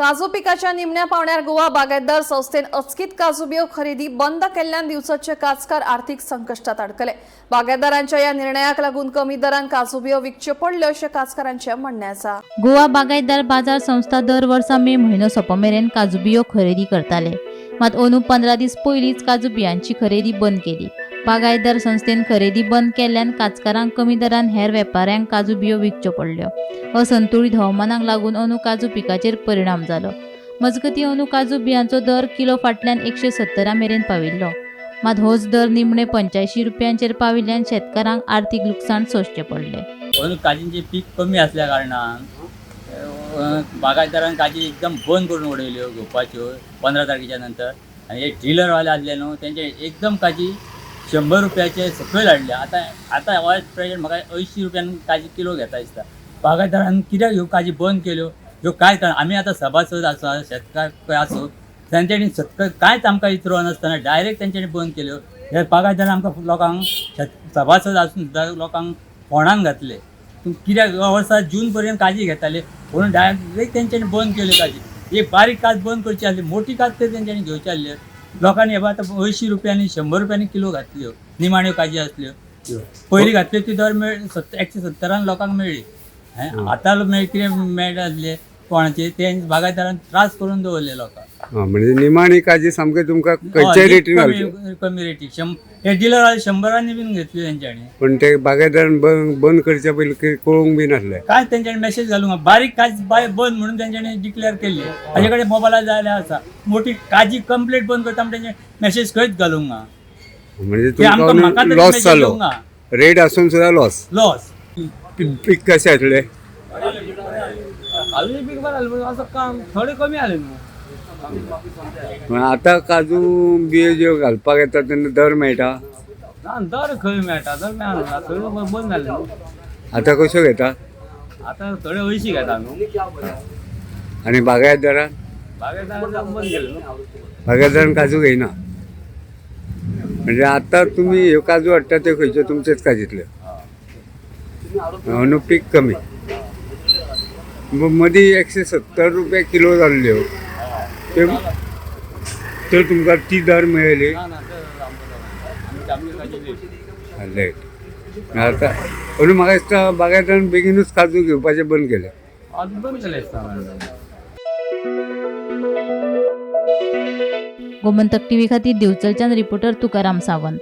काजू पिकाच्या निमण्या पावण्यार गोवा बागायतदार संस्थेन अचकीत काजू बियो खरेदी बंद केल्ल्यान दिवसाचे काजकार आर्थिक संकश्टात अडकले। बागायतदारांच्या या निर्णयाक लागून कमी दरान काजू बियो विकच्यो पडल्यो अशें काजकारांचे म्हणणे आसा। गोवा बागायतदार बाजार संस्था दर वर्सा मे म्हयनो सोंपमेरेन काजू बियो खरेदी करताले, मात अंदू 15 दीस पयलींच काजू बियांची खरेदी बंद केली। बागायतदार संस्थेन खरेदी बंद केल्ल्यान काजकारांक कमी दरान हेर वेपाऱ्यांक काजू बियो विकच्यो पडल्यो। असंतुलित हवामानाक लागून अंदू काजू पिकाचेर परिणाम जालो। मजगतीं अंदू काजू बियांचो दर किलो फाटल्यान 170 मेरेन पाविल्लो, मात होच दर निमणे 85 रुपयांचेर पाविल्ल्यान शेतकारांक आर्थीक लुकसाण सोंसचें पडलें। अंदू काजींचे पीक कमी असल्या कारणान बागायतदारांक काजी एकदम बंद करून उडयल्यो घेवपाच्यो 15 तारखेच्या नंतर। आनी हे डीलरवाले आसले न्हू तेंचे एकदम काजी 100 रुपयाचे सकयल हाडल्या। आतां ऑयल प्रेजंट म्हाका 80 रुपयान काजी किलो घेता दिसता। बागायतदारान कित्याक ह्यो काजी बंद केल्यो ह्यो कांय कळना। आमी आतां सभासद आसा, शेतकार खंय आसूं, तेंच्यांनी कांयच आमकां इतरो नासतना डायरेक्ट तेंच्यांनी बंद केल्यो। हे बागायतदार आमकां लोकांक सभासद आसून सुद्दां लोकांक फोंडान घातले। कित्याक वर्सा जून पर्यंत काजी घेताले म्हणून डायरेक्ट तेंच्यांनी बंद केल्यो काजी। एक बारीक काज बंद करची आसली, मोठी काज तर तेंच्यांनी घेवची आसल्यो। लोकांनी हे आतां 80 रुपयांनी 100 रुपयांनी किलो घातल्यो निमाण्यो काजी आसल्यो। पयलीं घातल्यो ती दर 170 लोकांक मेळ्ळी। आतां कितें मेळटा आसले कोणाचे ते बागायतदारान त्रास करून दवरले लोकांक। म्हणजे निमाणी काजी सामके तुमकां खंयच्या रेटीन घालच्यो? कमी रेटी हे डीलर वाले 100 बीन घेतल्यो तेंच्यांनी। पण ते बागायतदारान बंद करच्या पयलीं कळोवंक बी नासलें काय तेंच्यांनी मेसेज घालूंक बारीक काज बंद म्हणून तेंच्यांनी डिक्लेअर केल्ली। ताजे कडेन मोबायलार जायला आसा मोठी काजी कंप्लीट बंद करता म्हणून तेंचे मेसेज खंयच घालूंक ना। म्हणजे म्हाका तरी लॉस message जालो, येवंक ना। रेट आसून सुद्धा लॉस पीक कशें आसलें? काजू पीक बरें जालें, असं काम थोडे कमी जाले न्हू। आतां काजू बियो ज्यो घालपाक येता तेन्ना दर मेळटा? ना दर खंय मेळटा, दर मेळना, थंय बंद जालें न्हू। आतां कश्यो घेता? आतां थोडे 80 घेता न्हू। आनी बागायतदारान बागायतदारान बंद केलें न्हू। बागायतदारान काजू घेयना? म्हणजे आतां तुमी ह्यो काजू हाडटा त्यो खंयच्यो तुमचेच काजींतल्यो? अंदू पीक कमी, मदीं 170 रुपया किलो जाल्ल्यो तर तुमकां ती दर मेळ्ळी? लेट आतां अंदू म्हाका दिसता बागायतदारान बेगीनूच काजू घेवपाचें बंद केलें। बंद केलें गोमंतक टीव्ही खातीर दिवचलच्यान रिपोर्टर तुकाराम सावंत।